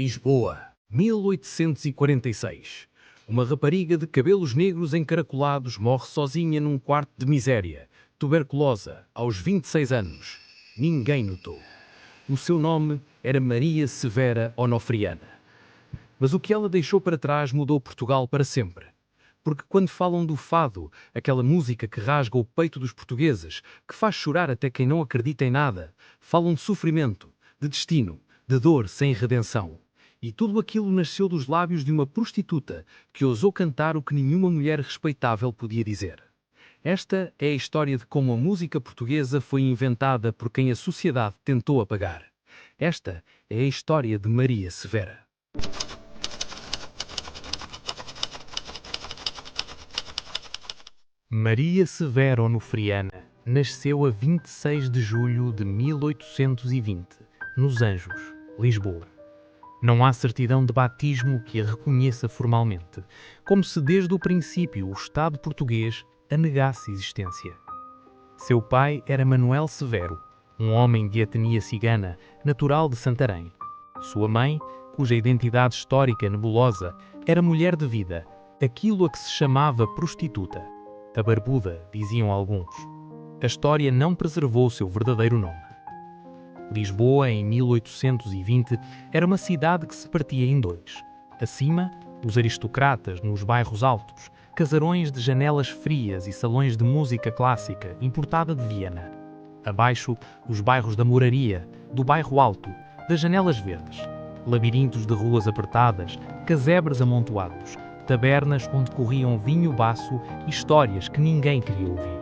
Lisboa, 1846. Uma rapariga de cabelos negros encaracolados morre sozinha num quarto de miséria, tuberculosa, aos 26 anos. Ninguém notou. O seu nome era Maria Severa Onofriana. Mas o que ela deixou para trás mudou Portugal para sempre. Porque quando falam do fado, aquela música que rasga o peito dos portugueses, que faz chorar até quem não acredita em nada, falam de sofrimento, de destino, de dor sem redenção. E tudo aquilo nasceu dos lábios de uma prostituta que ousou cantar o que nenhuma mulher respeitável podia dizer. Esta é a história de como a música portuguesa foi inventada por quem a sociedade tentou apagar. Esta é a história de Maria Severa. Maria Severa Onofriana nasceu a 26 de julho de 1820, nos Anjos, Lisboa. Não há certidão de batismo que a reconheça formalmente, como se desde o princípio o Estado português a negasse existência. Seu pai era Manuel Severo, um homem de etnia cigana, natural de Santarém. Sua mãe, cuja identidade histórica nebulosa, era mulher de vida, aquilo a que se chamava prostituta. A barbuda, diziam alguns. A história não preservou seu verdadeiro nome. Lisboa, em 1820, era uma cidade que se partia em dois. Acima, os aristocratas nos bairros altos, casarões de janelas frias e salões de música clássica importada de Viena. Abaixo, os bairros da moraria, do bairro alto, das janelas verdes. Labirintos de ruas apertadas, casebres amontoados, tabernas onde corriam vinho baço e histórias que ninguém queria ouvir.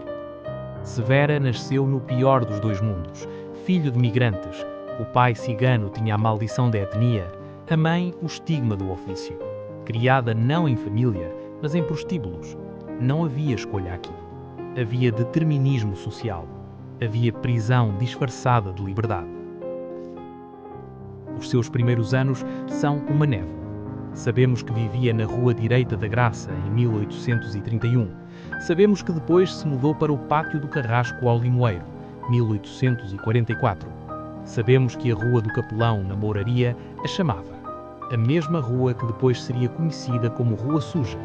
Severa nasceu no pior dos dois mundos, filho de migrantes. O pai cigano tinha a maldição da etnia, a mãe o estigma do ofício. Criada não em família, mas em prostíbulos. Não havia escolha aqui. Havia determinismo social. Havia prisão disfarçada de liberdade. Os seus primeiros anos são uma névoa. Sabemos que vivia na Rua Direita da Graça, em 1831. Sabemos que depois se mudou para o Pátio do Carrasco ao Limoeiro, 1844. Sabemos que a Rua do Capelão, na Mouraria, a chamava. A mesma rua que depois seria conhecida como Rua Suja,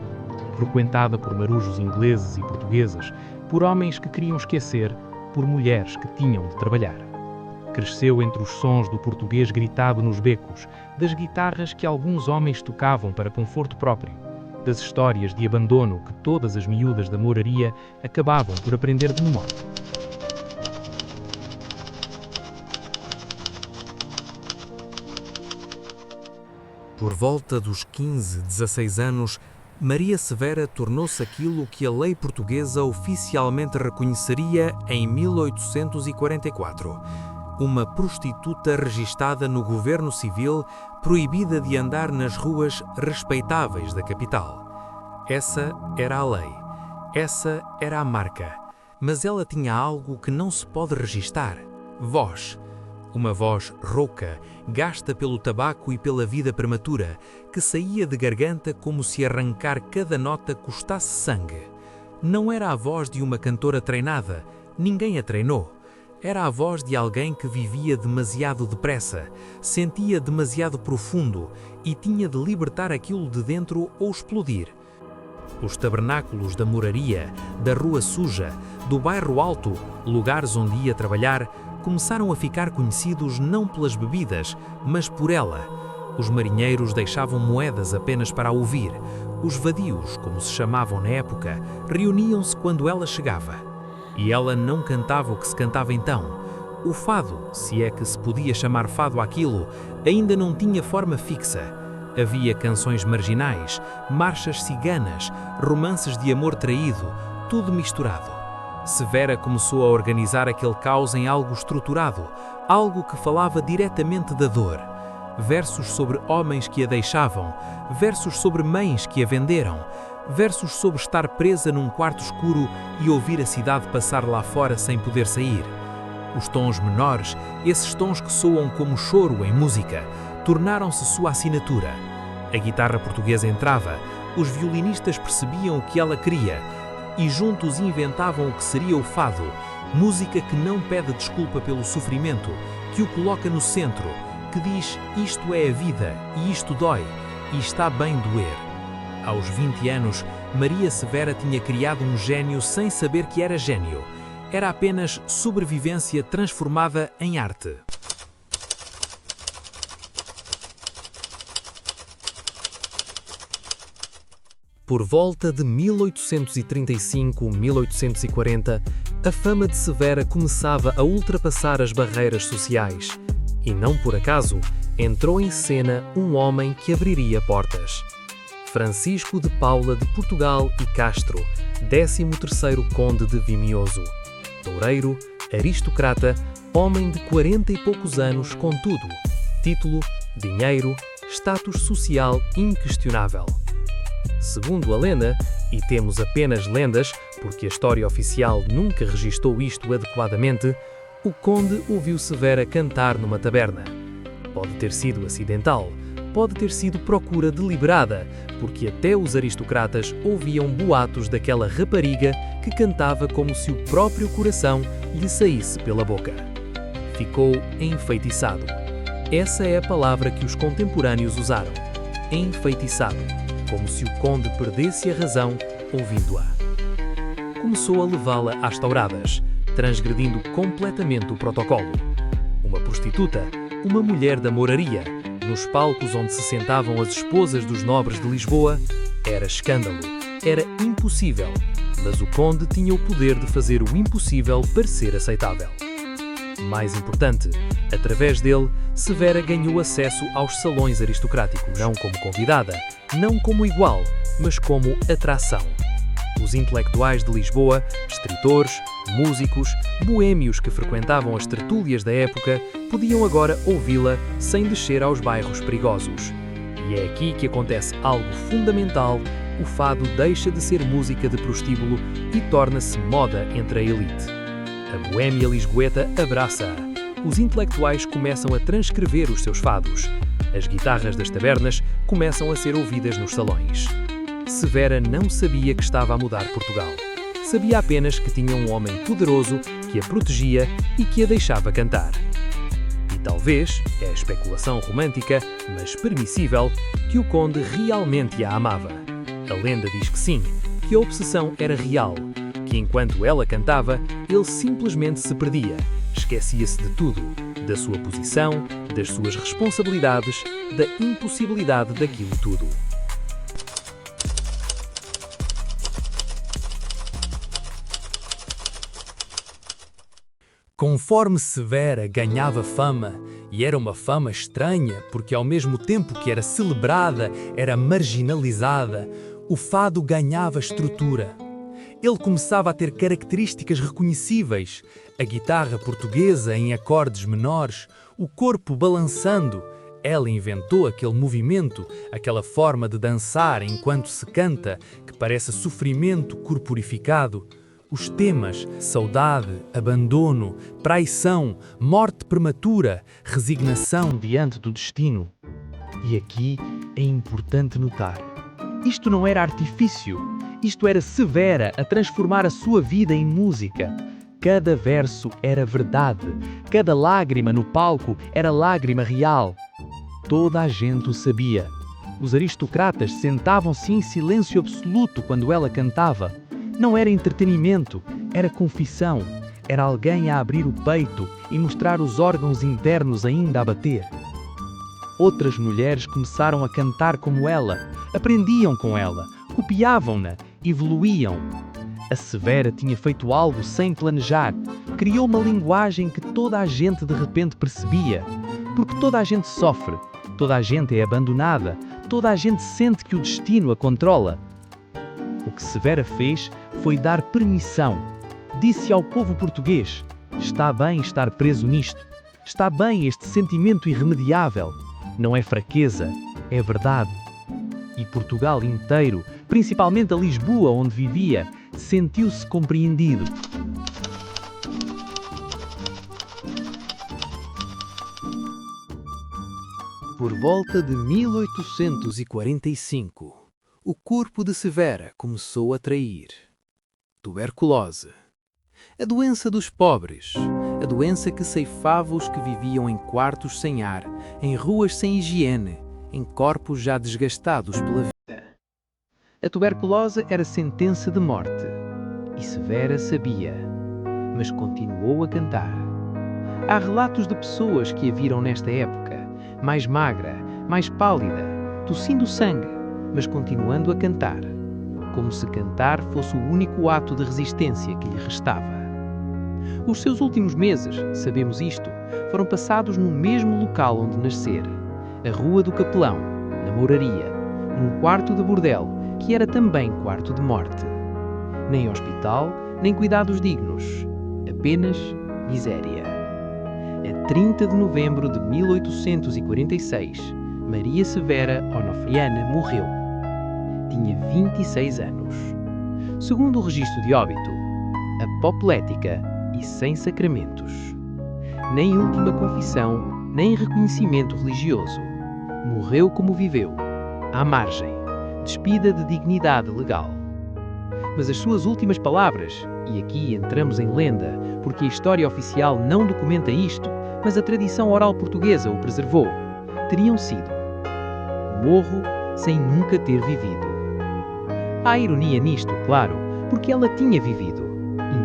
frequentada por marujos ingleses e portugueses, por homens que queriam esquecer, por mulheres que tinham de trabalhar. Cresceu entre os sons do português gritado nos becos, das guitarras que alguns homens tocavam para conforto próprio, das histórias de abandono que todas as miúdas da Mouraria acabavam por aprender de memória. Por volta dos 15, 16 anos, Maria Severa tornou-se aquilo que a lei portuguesa oficialmente reconheceria em 1844. Uma prostituta registada no governo civil, proibida de andar nas ruas respeitáveis da capital. Essa era a lei. Essa era a marca. Mas ela tinha algo que não se pode registar: voz. Uma voz rouca, gasta pelo tabaco e pela vida prematura, que saía de garganta como se arrancar cada nota custasse sangue. Não era a voz de uma cantora treinada, ninguém a treinou. Era a voz de alguém que vivia demasiado depressa, sentia demasiado profundo e tinha de libertar aquilo de dentro ou explodir. Os tabernáculos da Mouraria, da Rua Suja, do Bairro Alto, lugares onde ia trabalhar, começaram a ficar conhecidos não pelas bebidas, mas por ela. Os marinheiros deixavam moedas apenas para a ouvir. Os vadios, como se chamavam na época, reuniam-se quando ela chegava. E ela não cantava o que se cantava então. O fado, se é que se podia chamar fado àquilo, ainda não tinha forma fixa. Havia canções marginais, marchas ciganas, romances de amor traído, tudo misturado. Severa começou a organizar aquele caos em algo estruturado, algo que falava diretamente da dor. Versos sobre homens que a deixavam, versos sobre mães que a venderam, versos sobre estar presa num quarto escuro e ouvir a cidade passar lá fora sem poder sair. Os tons menores, esses tons que soam como choro em música, tornaram-se sua assinatura. A guitarra portuguesa entrava, os violinistas percebiam o que ela queria e juntos inventavam o que seria o fado, música que não pede desculpa pelo sofrimento, que o coloca no centro, que diz: isto é a vida, e isto dói, e está bem doer. Aos 20 anos, Maria Severa tinha criado um gênio sem saber que era gênio. Era apenas sobrevivência transformada em arte. Por volta de 1835-1840, a fama de Severa começava a ultrapassar as barreiras sociais. E não por acaso, entrou em cena um homem que abriria portas. Francisco de Paula de Portugal e Castro, 13º Conde de Vimioso. Toureiro, aristocrata, homem de 40 e poucos anos, contudo, título, dinheiro, status social inquestionável. Segundo a lenda, e temos apenas lendas, porque a história oficial nunca registou isto adequadamente, o conde ouviu Severa cantar numa taberna. Pode ter sido acidental, pode ter sido procura deliberada, porque até os aristocratas ouviam boatos daquela rapariga que cantava como se o próprio coração lhe saísse pela boca. Ficou enfeitiçado. Essa é a palavra que os contemporâneos usaram. Enfeitiçado. Como se o conde perdesse a razão ouvindo-a. Começou a levá-la às touradas, transgredindo completamente o protocolo. Uma prostituta, uma mulher da moraria, nos palcos onde se sentavam as esposas dos nobres de Lisboa, era escândalo, era impossível, mas o conde tinha o poder de fazer o impossível parecer aceitável. Mais importante, através dele, Severa ganhou acesso aos salões aristocráticos, não como convidada, não como igual, mas como atração. Os intelectuais de Lisboa, escritores, músicos, boêmios que frequentavam as tertúlias da época, podiam agora ouvi-la sem descer aos bairros perigosos. E é aqui que acontece algo fundamental: o fado deixa de ser música de prostíbulo e torna-se moda entre a elite. A boêmia lisboeta abraça-a. Os intelectuais começam a transcrever os seus fados. As guitarras das tabernas começam a ser ouvidas nos salões. Severa não sabia que estava a mudar Portugal. Sabia apenas que tinha um homem poderoso que a protegia e que a deixava cantar. E talvez, é a especulação romântica, mas permissível, que o conde realmente a amava. A lenda diz que sim, que a obsessão era real, que enquanto ela cantava, ele simplesmente se perdia. Esquecia-se de tudo, da sua posição, das suas responsabilidades, da impossibilidade daquilo tudo. Conforme Severa ganhava fama, e era uma fama estranha, porque ao mesmo tempo que era celebrada, era marginalizada, o fado ganhava estrutura. Ele começava a ter características reconhecíveis, a guitarra portuguesa em acordes menores, o corpo balançando. Ela inventou aquele movimento, aquela forma de dançar enquanto se canta, que parece sofrimento corporificado. Os temas, saudade, abandono, traição, morte prematura, resignação diante do destino. E aqui é importante notar: isto não era artifício, isto era Severa a transformar a sua vida em música. Cada verso era verdade, cada lágrima no palco era lágrima real. Toda a gente o sabia. Os aristocratas sentavam-se em silêncio absoluto quando ela cantava. Não era entretenimento, era confissão. Era alguém a abrir o peito e mostrar os órgãos internos ainda a bater. Outras mulheres começaram a cantar como ela, aprendiam com ela, copiavam-na, evoluíam. A Severa tinha feito algo sem planejar, criou uma linguagem que toda a gente de repente percebia. Porque toda a gente sofre, toda a gente é abandonada, toda a gente sente que o destino a controla. O que Severa fez foi dar permissão. Disse ao povo português: está bem estar preso nisto, está bem este sentimento irremediável. Não é fraqueza, é verdade. E Portugal inteiro, principalmente a Lisboa onde vivia, sentiu-se compreendido. Por volta de 1845, o corpo de Severa começou a trair. Tuberculose. A doença dos pobres. A doença que ceifava os que viviam em quartos sem ar, em ruas sem higiene, em corpos já desgastados pela vida. A tuberculose era sentença de morte. E Severa sabia, mas continuou a cantar. Há relatos de pessoas que a viram nesta época, mais magra, mais pálida, tossindo sangue, mas continuando a cantar, como se cantar fosse o único ato de resistência que lhe restava. Os seus últimos meses, sabemos isto, foram passados no mesmo local onde nascer, a Rua do Capelão, na Mouraria, num quarto de bordel, que era também quarto de morte. Nem hospital, nem cuidados dignos, apenas miséria. A 30 de novembro de 1846, Maria Severa Onofriana morreu. Tinha 26 anos. Segundo o registro de óbito, apoplética e sem sacramentos. Nem última confissão, nem reconhecimento religioso. Morreu como viveu, à margem, despida de dignidade legal. Mas as suas últimas palavras, e aqui entramos em lenda, porque a história oficial não documenta isto, mas a tradição oral portuguesa o preservou, teriam sido: morro sem nunca ter vivido. Há ironia nisto, claro, porque ela tinha vivido,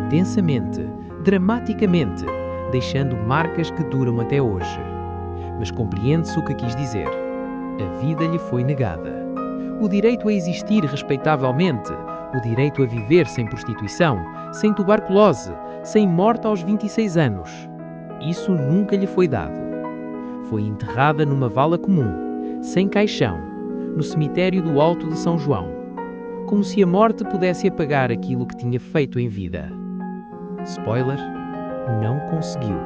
intensamente, dramaticamente, deixando marcas que duram até hoje. Mas compreende-se o que quis dizer. A vida lhe foi negada. O direito a existir respeitavelmente, o direito a viver sem prostituição, sem tuberculose, sem morte aos 26 anos. Isso nunca lhe foi dado. Foi enterrada numa vala comum, sem caixão, no cemitério do Alto de São João, como se a morte pudesse apagar aquilo que tinha feito em vida. Spoiler, não conseguiu.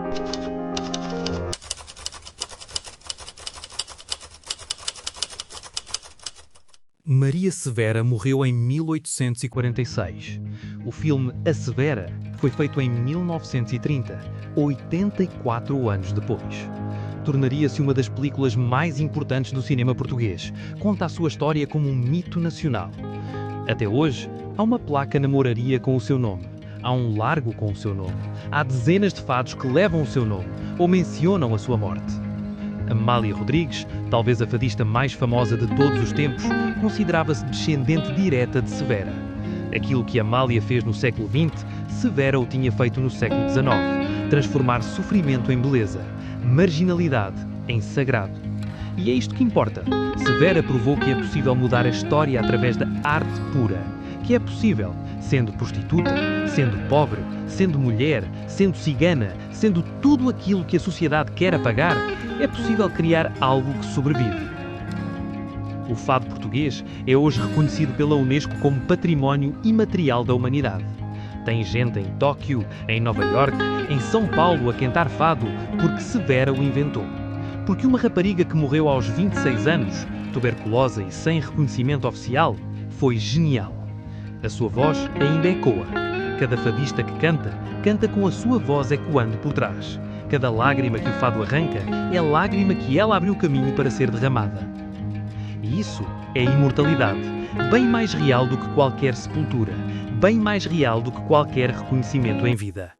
Maria Severa morreu em 1846. O filme A Severa foi feito em 1930, 84 anos depois. Tornaria-se uma das películas mais importantes do cinema português. Conta a sua história como um mito nacional. Até hoje, há uma placa na Mouraria com o seu nome. Há um largo com o seu nome. Há dezenas de fados que levam o seu nome ou mencionam a sua morte. Amália Rodrigues, talvez a fadista mais famosa de todos os tempos, considerava-se descendente direta de Severa. Aquilo que Amália fez no século XX, Severa o tinha feito no século XIX. Transformar sofrimento em beleza, marginalidade em sagrado. E é isto que importa. Severa provou que é possível mudar a história através da arte pura. Que é possível, sendo prostituta, sendo pobre, sendo mulher, sendo cigana, sendo tudo aquilo que a sociedade quer apagar, é possível criar algo que sobrevive. O fado português é hoje reconhecido pela Unesco como Património Imaterial da Humanidade. Tem gente em Tóquio, em Nova Iorque, em São Paulo a cantar fado porque Severa o inventou. Porque uma rapariga que morreu aos 26 anos, tuberculosa e sem reconhecimento oficial, foi genial. A sua voz ainda ecoa. Cada fadista que canta, canta com a sua voz ecoando por trás. Cada lágrima que o fado arranca é lágrima que ela abriu caminho para ser derramada. E isso é imortalidade, bem mais real do que qualquer sepultura, bem mais real do que qualquer reconhecimento em vida.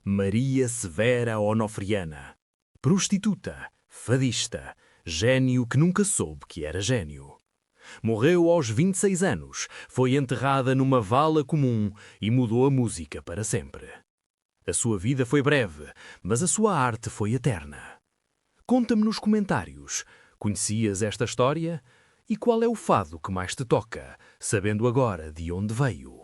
Maria Severa Onofriana. Prostituta, fadista, gênio que nunca soube que era gênio. Morreu aos 26 anos, foi enterrada numa vala comum e mudou a música para sempre. A sua vida foi breve, mas a sua arte foi eterna. Conta-me nos comentários, conhecias esta história? E qual é o fado que mais te toca, sabendo agora de onde veio?